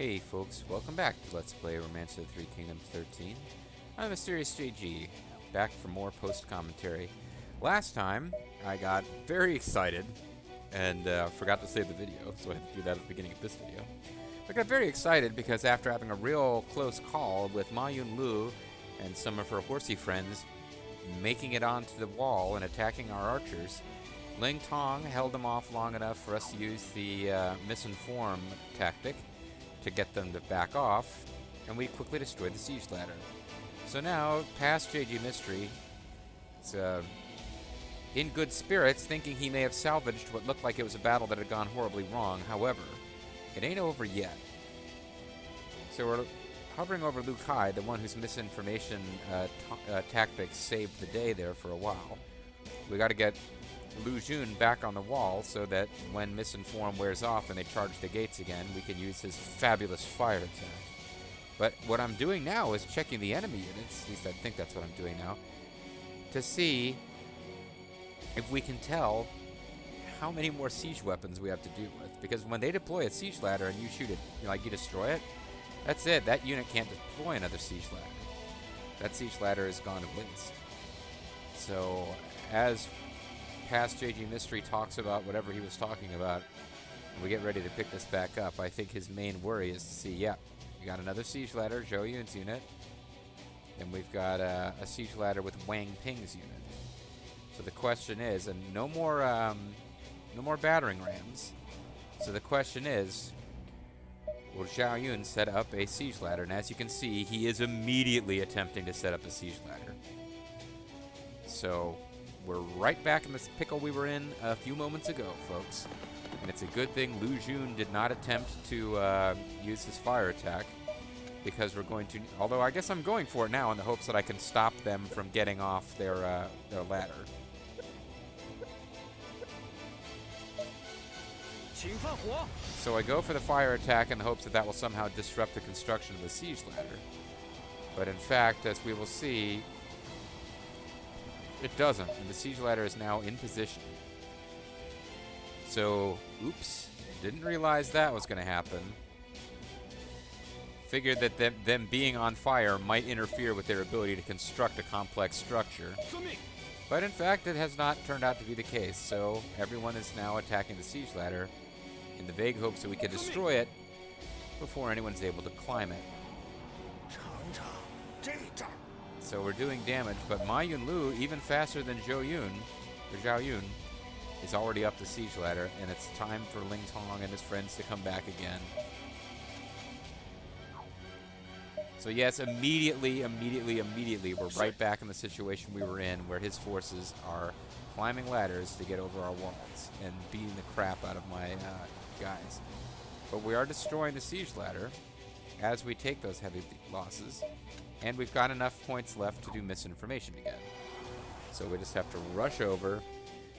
Hey folks, welcome back to Let's Play Romance of the Three Kingdoms 13. I'm Mysterious JG, back for more post-commentary. Last time, I got very excited, and forgot to save the video, so I had to do that at the beginning of this video. I got very excited because after having a real close call with Ma Yun-Lu and some of her horsey friends making it onto the wall and attacking our archers, Ling Tong held them off long enough for us to use the misinform tactic to get them to back off, and we quickly destroyed the siege ladder. So now, past JG Mystery is in good spirits, thinking he may have salvaged what looked like it was a battle that had gone horribly wrong. However, it ain't over yet. So we're hovering over Lu Kai, the one whose misinformation tactics saved the day there for a while. We got to get Lu Xun back on the wall so that when misinform wears off and they charge the gates again, we can use his fabulous fire attack. But what I'm doing now is checking the enemy units, at least I think that's what I'm doing now, to see if we can tell how many more siege weapons we have to deal with. Because when they deploy a siege ladder and you shoot it, you destroy it, that's it. That unit can't deploy another siege ladder. That siege ladder is gone to waste. So, as past JG Mystery talks about whatever he was talking about, and we get ready to pick this back up, I think his main worry is to see, we got another siege ladder, Zhou Yun's unit, and we've got a siege ladder with Wang Ping's unit. So the question is, and no more battering rams. So the question is, will Zhou Yun set up a siege ladder? And as you can see, he is immediately attempting to set up a siege ladder. So we're right back in this pickle we were in a few moments ago, folks. And it's a good thing Lu Xun did not attempt to use his fire attack, because we're going to, although I guess I'm going for it now in the hopes that I can stop them from getting off their ladder. So I go for the fire attack in the hopes that that will somehow disrupt the construction of the siege ladder. But in fact, as we will see, it doesn't, and the siege ladder is now in position. So, oops, didn't realize that was going to happen. Figured that them being on fire might interfere with their ability to construct a complex structure. But in fact, it has not turned out to be the case, so everyone is now attacking the siege ladder in the vague hopes that we can destroy it before anyone's able to climb it. So we're doing damage, but Ma Yun-Lu, even faster than Zhou Yun, is already up the siege ladder, and it's time for Ling Tong and his friends to come back again. So yes, immediately, we're right back in the situation we were in, where his forces are climbing ladders to get over our walls and beating the crap out of my guys. But we are destroying the siege ladder as we take those heavy losses, and we've got enough points left to do misinformation again. So we just have to rush over,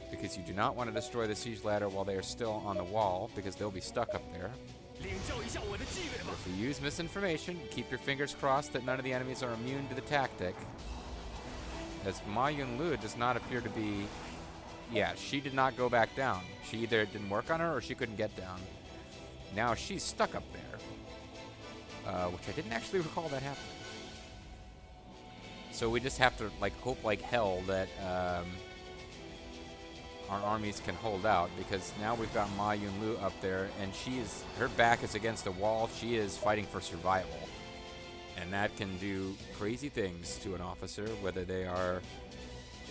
because you do not want to destroy the siege ladder while they are still on the wall, because they'll be stuck up there. If you use misinformation, keep your fingers crossed that none of the enemies are immune to the tactic. As Ma Yun-Lu does not appear to be... Yeah, she did not go back down. She either didn't work on her or she couldn't get down. Now she's stuck up there. Which I didn't actually recall that happening. So we just have to hope like hell that our armies can hold out, because now we've got Ma Yun-Lu up there, and her back is against a wall. She is fighting for survival, and that can do crazy things to an officer, whether they are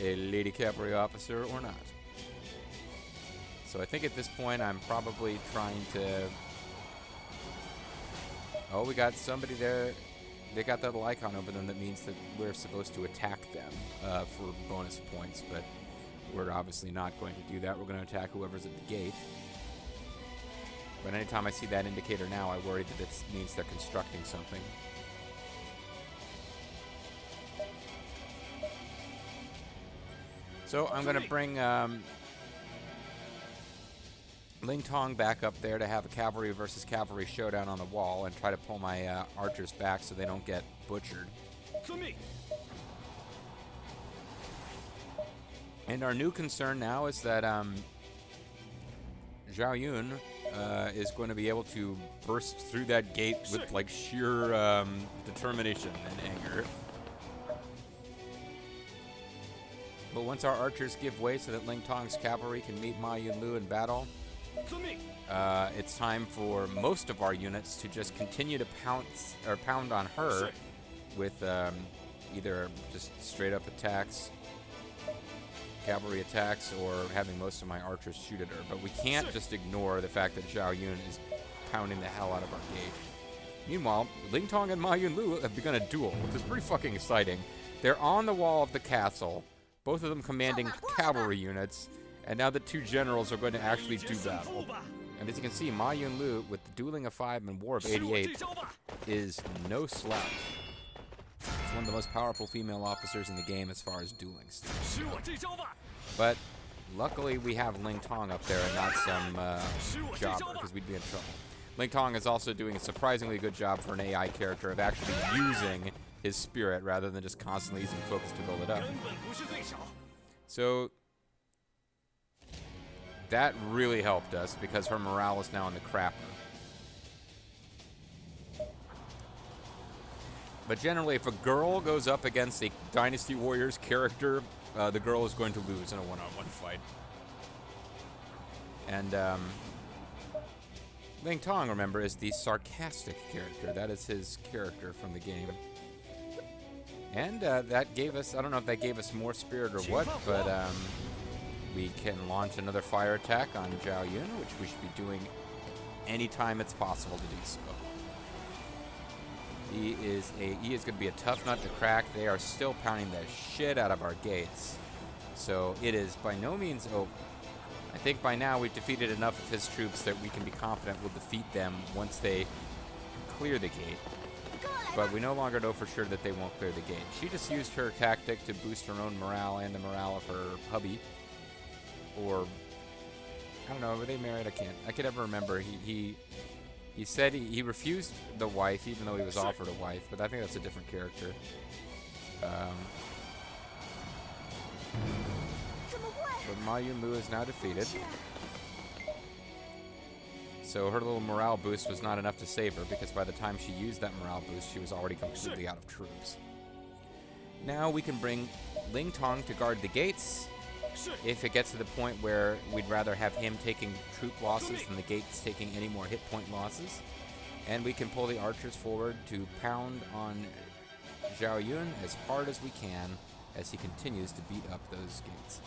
a lady cavalry officer or not. So I think at this point I'm probably trying to... Oh, we got somebody there. They got that little icon over them that means that we're supposed to attack them for bonus points, but we're obviously not going to do that. We're going to attack whoever's at the gate. But anytime I see that indicator now, I worry that this means they're constructing something. So I'm going to bring Ling Tong back up there to have a cavalry versus cavalry showdown on the wall and try to pull my archers back so they don't get butchered. And our new concern now is that Zhou Yun is going to be able to burst through that gate with like sheer determination and anger. But once our archers give way so that Ling Tong's cavalry can meet Ma Yunlu in battle, it's time for most of our units to just continue to pound on her with either just straight up attacks, cavalry attacks, or having most of my archers shoot at her. But we can't just ignore the fact that Zhou Yun is pounding the hell out of our gate. Meanwhile, Ling Tong and Ma Yunlu have begun a duel, which is pretty fucking exciting. They're on the wall of the castle, both of them commanding cavalry units, and now the two generals are going to actually do battle. And as you can see, Ma Yunlu, with the Dueling of 5 and War of 88, is no slouch. She's one of the most powerful female officers in the game as far as dueling stands. But luckily we have Ling Tong up there and not some jobber, because we'd be in trouble. Ling Tong is also doing a surprisingly good job for an AI character of actually using his spirit rather than just constantly using focus to build it up. So that really helped us because her morale is now in the crapper. But generally, if a girl goes up against a Dynasty Warriors character, the girl is going to lose in a one-on-one fight. And Ling Tong, remember, is the sarcastic character. That is his character from the game. And that gave us, I don't know if that gave us more spirit or what, but we can launch another fire attack on Zhou Yun, which we should be doing anytime it's possible to do so. He is going to be a tough nut to crack. They are still pounding the shit out of our gates. So it is by no means over. I think by now we've defeated enough of his troops that we can be confident we'll defeat them once they clear the gate. But we no longer know for sure that they won't clear the gate. She just used her tactic to boost her own morale and the morale of her hubby. Or, I don't know, were they married? I can't ever remember. He said he refused the wife, even though he was offered a wife, but I think that's a different character. But Ma Yunlu is now defeated. So her little morale boost was not enough to save her, because by the time she used that morale boost, she was already completely out of troops. Now we can bring Ling Tong to guard the gates. If it gets to the point where we'd rather have him taking troop losses than the gates taking any more hit point losses. And we can pull the archers forward to pound on Zhou Yun as hard as we can as he continues to beat up those gates.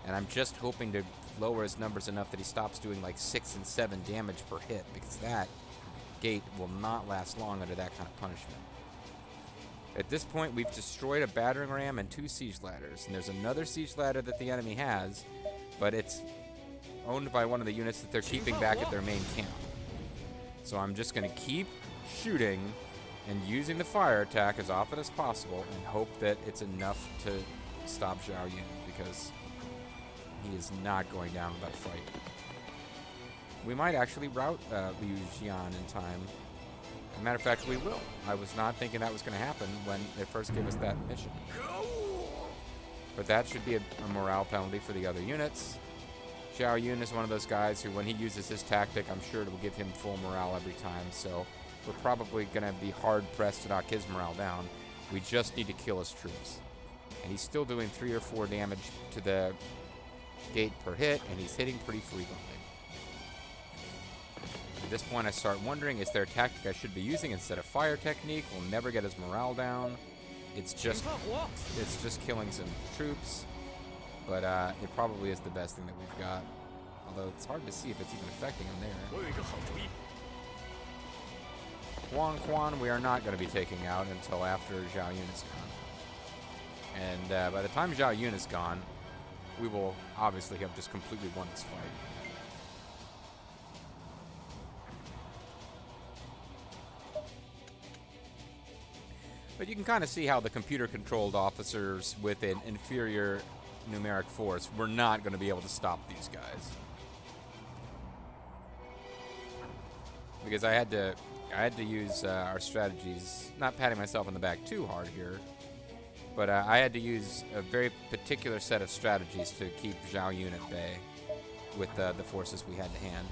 And I'm just hoping to lower his numbers enough that he stops doing like 6 and 7 damage per hit, because that gate will not last long under that kind of punishment. At this point, we've destroyed a battering ram and 2 siege ladders, and there's another siege ladder that the enemy has, but it's owned by one of the units that they're keeping back at their main camp. So I'm just going to keep shooting and using the fire attack as often as possible and hope that it's enough to stop Zhou Yun, because he is not going down without a fight. We might actually rout Lu Xun in time. As a matter of fact, we will. I was not thinking that was going to happen when they first gave us that mission. But that should be a morale penalty for the other units. Zhou Yun is one of those guys who, when he uses his tactic, I'm sure it will give him full morale every time. So we're probably going to be hard-pressed to knock his morale down. We just need to kill his troops. And he's still doing 3 or 4 damage to the gate per hit, and he's hitting pretty frequently. At this point, I start wondering, is there a tactic I should be using instead of fire technique? We'll never get his morale down. It's just killing some troops, but it probably is the best thing that we've got. Although it's hard to see if it's even affecting him there. Huang Quan we are not going to be taking out until after Zhou Yun is gone. And by the time Zhou Yun is gone, we will obviously have just completely won this fight. But you can kind of see how the computer-controlled officers with an inferior numeric force were not going to be able to stop these guys. Because I had to use our strategies, not patting myself on the back too hard here, but I had to use a very particular set of strategies to keep Zhou Yun at bay with the forces we had to hand.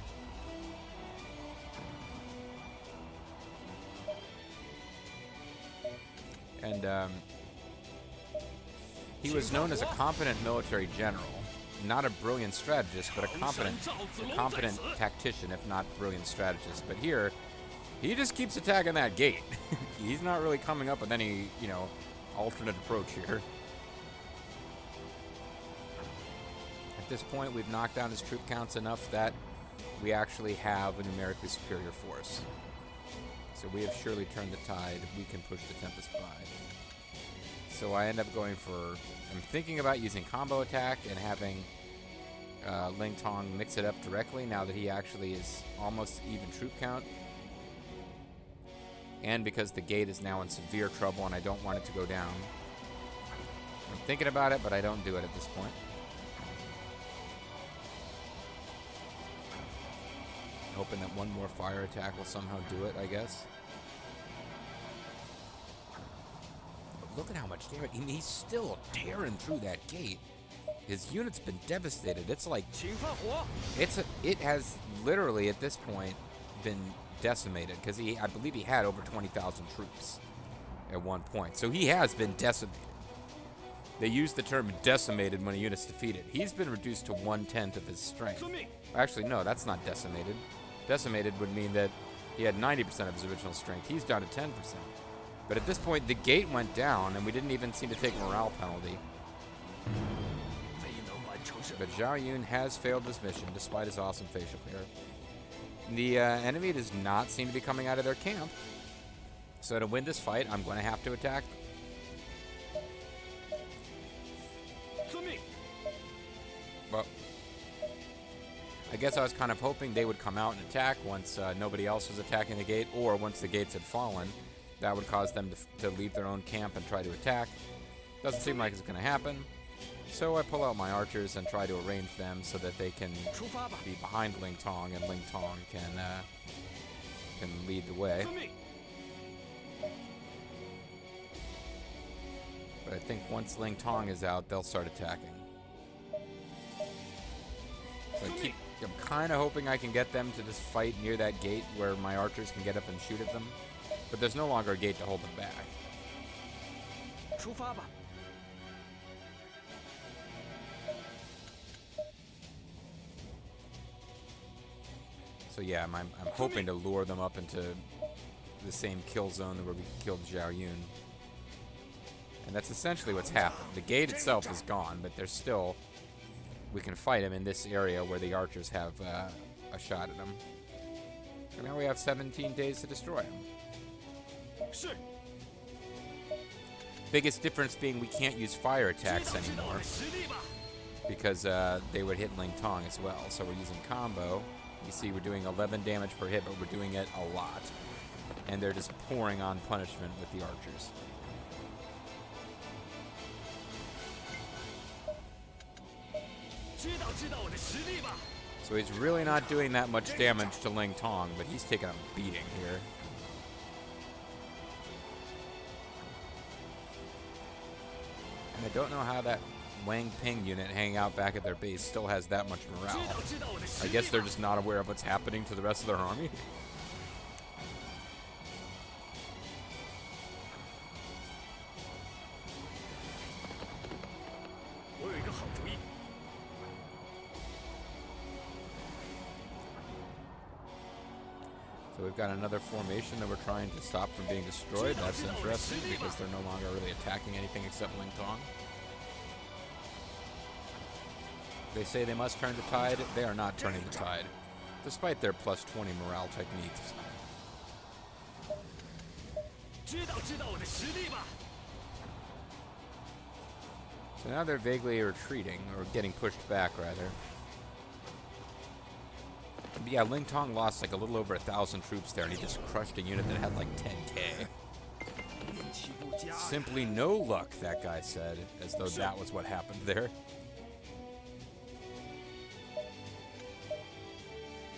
And he was known as a competent military general. Not a brilliant strategist, but a competent tactician, if not brilliant strategist. But here, he just keeps attacking that gate. He's not really coming up with any, you know, alternate approach here. At this point, we've knocked down his troop counts enough that we actually have a numerically superior force. So we have surely turned the tide. We can push the Tempest by. So I end up going for... I'm thinking about using combo attack and having Ling Tong mix it up directly now that he actually is almost even troop count. And because the gate is now in severe trouble and I don't want it to go down. I'm thinking about it, but I don't do it at this point. Hoping that one more fire attack will somehow do it, I guess. But look at how much damage. He's still tearing through that gate. His unit's been devastated. It's like... It has literally, at this point, been decimated. Because I believe he had over 20,000 troops at one point. So he has been decimated. They use the term decimated when a unit's defeated. He's been reduced to 1/10 of his strength. Actually, no, that's not decimated. Decimated would mean that he had 90% of his original strength. He's down to 10%. But at this point, the gate went down, and we didn't even seem to take morale penalty. But Zhou Yun has failed his mission, despite his awesome facial hair. The enemy does not seem to be coming out of their camp. So to win this fight, I'm going to have to attack them. Well, I guess I was kind of hoping they would come out and attack once nobody else was attacking the gate, or once the gates had fallen. That would cause them to leave their own camp and try to attack. Doesn't seem like it's going to happen. So I pull out my archers and try to arrange them so that they can be behind Ling Tong, and Ling Tong can lead the way. But I think once Ling Tong is out, they'll start attacking. So I'm kind of hoping I can get them to just fight near that gate where my archers can get up and shoot at them. But there's no longer a gate to hold them back. So yeah, I'm hoping to lure them up into the same kill zone where we killed Zhou Yun. And that's essentially what's happened. The gate itself is gone, but there's still... We can fight him in this area where the archers have a shot at him. And now we have 17 days to destroy him. Biggest difference being we can't use fire attacks anymore. Because they would hit Ling Tong as well. So we're using combo. You see we're doing 11 damage per hit, but we're doing it a lot. And they're just pouring on punishment with the archers. So he's really not doing that much damage to Ling Tong, but he's taking a beating here. And I don't know how that Wang Ping unit hanging out back at their base still has that much morale. I guess they're just not aware of what's happening to the rest of their army. So we've got another formation that we're trying to stop from being destroyed. That's interesting because they're no longer really attacking anything except Ling Tong. They say they must turn the tide. They are not turning the tide, despite their plus 20 morale techniques. So now they're vaguely retreating, or getting pushed back, rather. But yeah, Ling Tong lost like a little over 1,000 troops there, and he just crushed a unit that had like 10k. Simply no luck, that guy said, as though that was what happened there.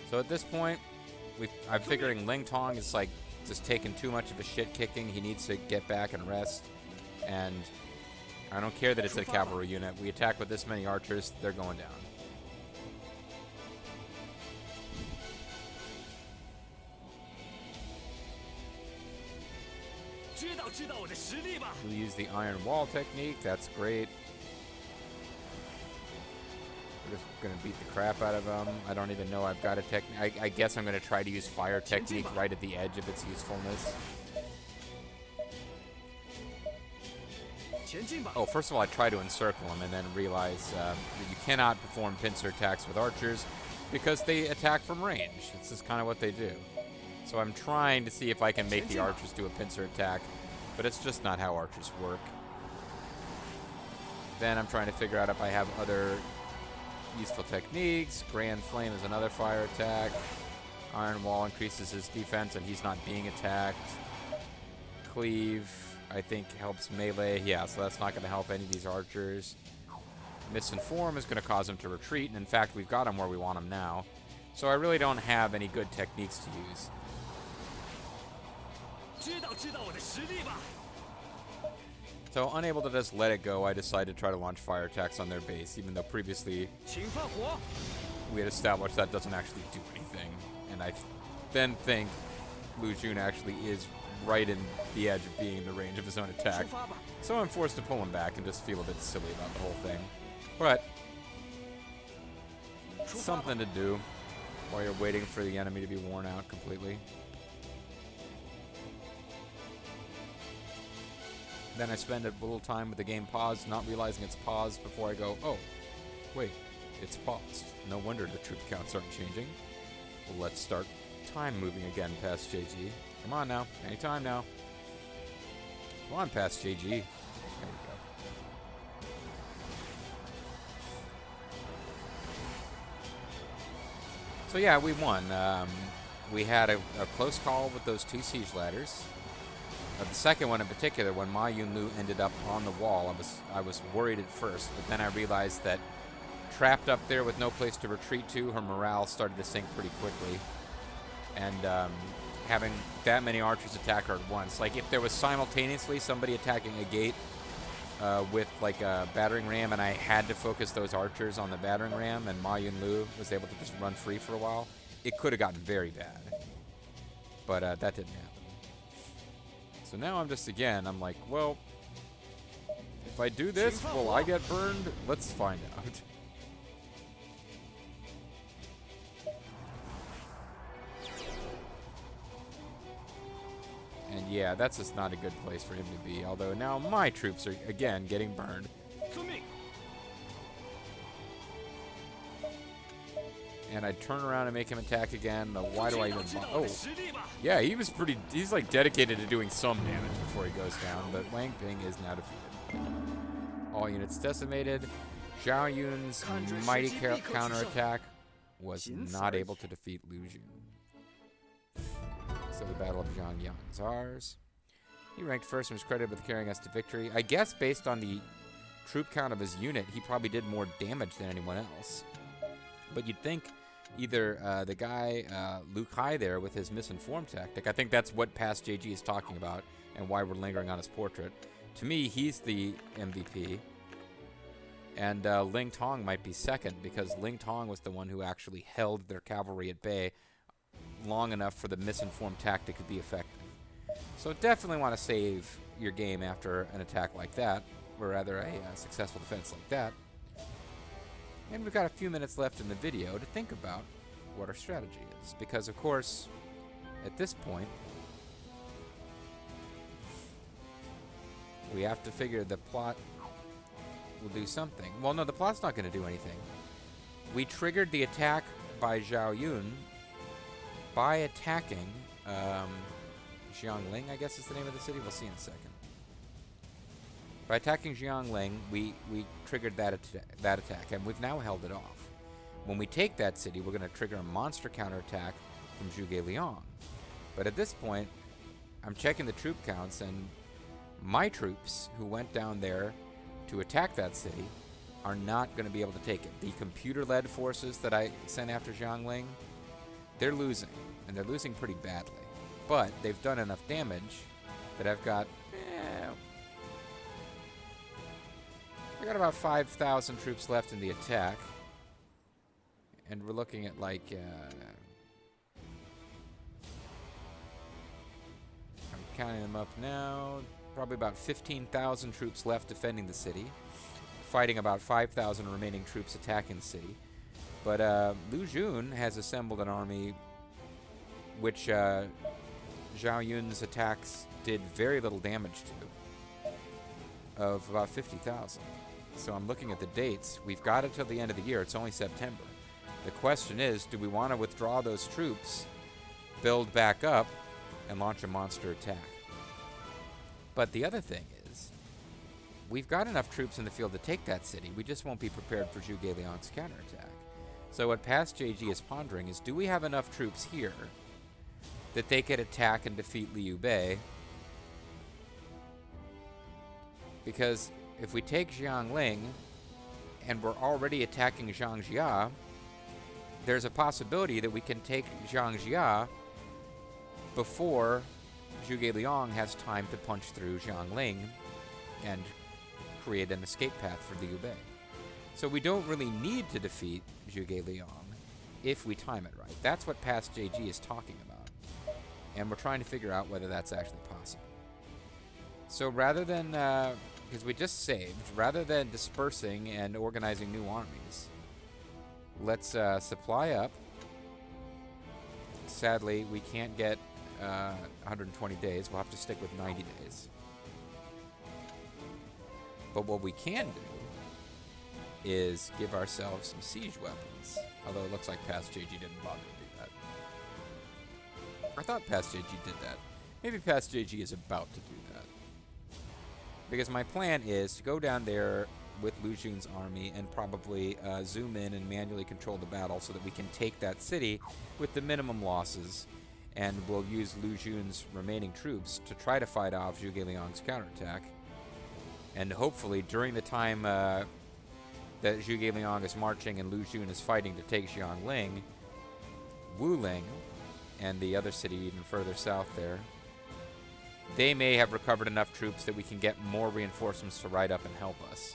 So at this point, I'm figuring Ling Tong is like just taking too much of a shit kicking. He needs to get back and rest. And I don't care that it's a cavalry unit. We attack with this many archers, they're going down. We use the iron wall technique. That's great. We're just going to beat the crap out of him. I don't even know I've got a technique. I guess I'm going to try to use fire technique right at the edge of its usefulness. Oh, first of all, I try to encircle him and then realize that you cannot perform pincer attacks with archers because they attack from range. This is kind of what they do. So I'm trying to see if I can make the archers do a pincer attack, but it's just not how archers work. Then I'm trying to figure out if I have other useful techniques. Grand Flame is another fire attack. Iron Wall increases his defense and he's not being attacked. Cleave, I think, helps melee. Yeah, so that's not going to help any of these archers. Misinform is going to cause him to retreat, and in fact, we've got him where we want him now. So I really don't have any good techniques to use. So, unable to just let it go, I decided to try to launch fire attacks on their base, even though previously we had established that doesn't actually do anything. And I then think Lu Xun actually is right in the edge of being in the range of his own attack. So I'm forced to pull him back and just feel a bit silly about the whole thing. But something to do while you're waiting for the enemy to be worn out completely. Then I spend a little time with the game paused, not realizing it's paused before I go, oh, wait, it's paused. No wonder the troop counts aren't changing. Well, let's start time moving again past JG. Come on now, anytime now. Come on past JG. There you go. So yeah, we won. We had a close call with those two siege ladders. The second one in particular, when Ma Yunlu ended up on the wall, I was worried at first, but then I realized that trapped up there with no place to retreat to, her morale started to sink pretty quickly. And having that many archers attack her at once, like if there was simultaneously somebody attacking a gate with like a battering ram and I had to focus those archers on the battering ram and Ma Yunlu was able to just run free for a while, it could have gotten very bad. But that didn't happen. So now I'm just, again, I'm like, well, if I do this, will I get burned? Let's find out. And yeah, that's just not a good place for him to be. Although now my troops are, again, getting burned. And I turn around and make him attack again. Why do I even... Oh. Yeah, he's like dedicated to doing some damage before he goes down. But Wang Ping is now defeated. All units decimated. Zhou Yun's mighty counterattack was not able to defeat Lu Xun. So the Battle of Zhangyang is ours. He ranked first and was credited with carrying us to victory. I guess based on the troop count of his unit, he probably did more damage than anyone else. But you'd think either the guy, Lu Kai there, with his misinformed tactic, I think that's what past JG is talking about and why we're lingering on his portrait. To me, he's the MVP. And Ling Tong might be second because Ling Tong was the one who actually held their cavalry at bay long enough for the misinformed tactic to be effective. So definitely want to save your game after an attack like that, or rather a successful defense like that. And we've got a few minutes left in the video to think about what our strategy is. Because, of course, at this point, we have to figure the plot will do something. Well, no, the plot's not going to do anything. We triggered the attack by Zhou Yun by attacking Xiangling, I guess is the name of the city. We'll see in a second. By attacking Xiangling, we triggered that attack, and we've now held it off. When we take that city, we're going to trigger a monster counterattack from Zhuge Liang. But at this point, I'm checking the troop counts, and my troops who went down there to attack that city are not going to be able to take it. The computer-led forces that I sent after Xiangling, they're losing, and they're losing pretty badly. But they've done enough damage that I've got... I got about 5,000 troops left in the attack. And we're looking at like... I'm counting them up now. Probably about 15,000 troops left defending the city, fighting about 5,000 remaining troops attacking the city. But Lu Xun has assembled an army which Zhou Yun's attacks did very little damage to, of about 50,000. So I'm looking at the dates. We've got it till the end of the year. It's only September. The question is, do we want to withdraw those troops, build back up, and launch a monster attack? But the other thing is, we've got enough troops in the field to take that city. We just won't be prepared for Zhuge Liang's counterattack. So what Past JG is pondering is, do we have enough troops here that they could attack and defeat Liu Bei? Because if we take Jiangling and we're already attacking Zhangjia, there's a possibility that we can take Zhangjia before Zhuge Liang has time to punch through Jiangling and create an escape path for Liu Bei. So we don't really need to defeat Zhuge Liang if we time it right. That's what Past JG is talking about. And we're trying to figure out whether that's actually possible. So rather than, because we just saved, rather than dispersing and organizing new armies, let's supply up. Sadly, we can't get 120 days. We'll have to stick with 90 days. But what we can do is give ourselves some siege weapons. Although it looks like Past JG didn't bother to do that. I thought Past JG did that. Maybe Past JG is about to do that. Because my plan is to go down there with Lu Xun's army and probably zoom in and manually control the battle so that we can take that city with the minimum losses, and we'll use Lu Xun's remaining troops to try to fight off Zhuge Liang's counterattack. And hopefully during the time that Zhuge Liang is marching and Lu Xun is fighting to take Jiangling, Wuling and the other city even further south there, they may have recovered enough troops that we can get more reinforcements to ride up and help us.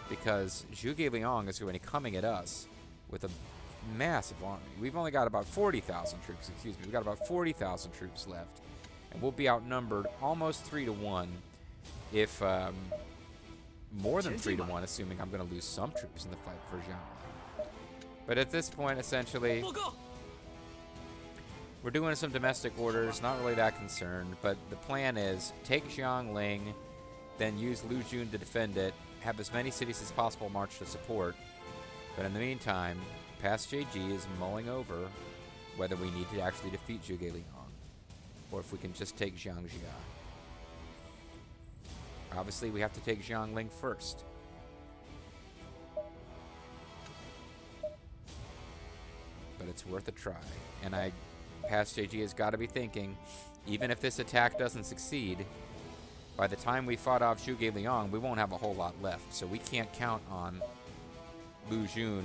Because Zhuge Liang is going to be coming at us with a massive army. We've only got about 40,000 troops, excuse me. We've got about 40,000 troops left. And we'll be outnumbered almost 3-to-1, if more than 3-to-1, assuming I'm going to lose some troops in the fight for Jiangling. But at this point, essentially, we're doing some domestic orders, not really that concerned, but the plan is take Jiangling, then use Lu Xun to defend it, have as many cities as possible march to support. But in the meantime, Past JG is mulling over whether we need to actually defeat Zhuge Liang, or if we can just take Zhangjia. Obviously, we have to take Jiangling first. But it's worth a try. And Past JG has got to be thinking, even if this attack doesn't succeed, by the time we fought off Zhuge Liang, we won't have a whole lot left. So we can't count on Lu Xun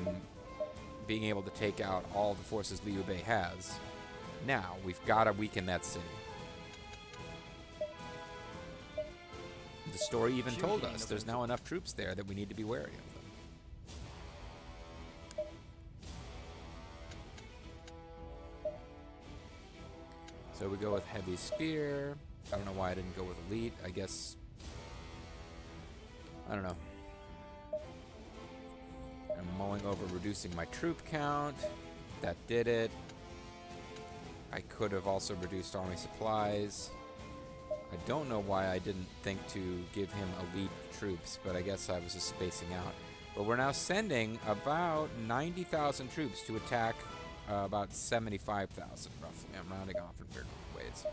being able to take out all the forces Liu Bei has. Now, we've got to weaken that city. The story even told us there's now enough troops there that we need to be wary of them. So we go with Heavy Spear. I don't know why I didn't go with Elite. I guess, I don't know. I'm mulling over reducing my troop count. That did it. I could have also reduced army supplies. I don't know why I didn't think to give him elite troops, but I guess I was just spacing out. But we're now sending about 90,000 troops to attack about 75,000, roughly. I'm rounding off in weird ways.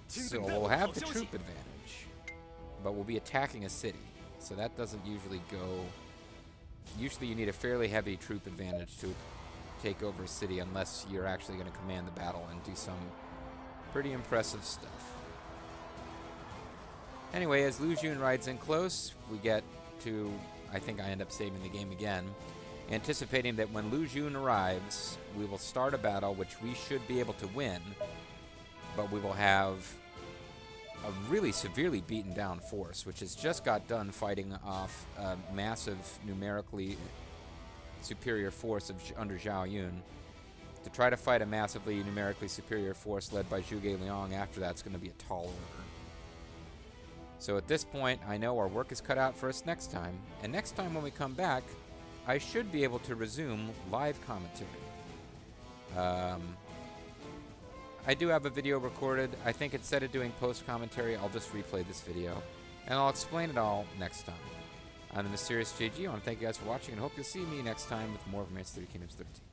So we'll have the troop advantage, but we'll be attacking a city. So that doesn't usually go... Usually you need a fairly heavy troop advantage to take over a city unless you're actually going to command the battle and do some pretty impressive stuff. Anyway, as Lu Xun rides in close, we get to... I think I end up saving the game again. Anticipating that when Lu Xun arrives, we will start a battle which we should be able to win, but we will have a really severely beaten down force, which has just got done fighting off a massive, numerically superior force under Zhou Yun. To try to fight a massively numerically superior force led by Zhuge Liang after that's going to be a tall order. So at this point, I know our work is cut out for us next time. And next time when we come back, I should be able to resume live commentary. I do have a video recorded. I think instead of doing post-commentary, I'll just replay this video. And I'll explain it all next time. I'm the Mysterious JG. I want to thank you guys for watching and hope you'll see me next time with more of Romance of the Three Kingdoms 13.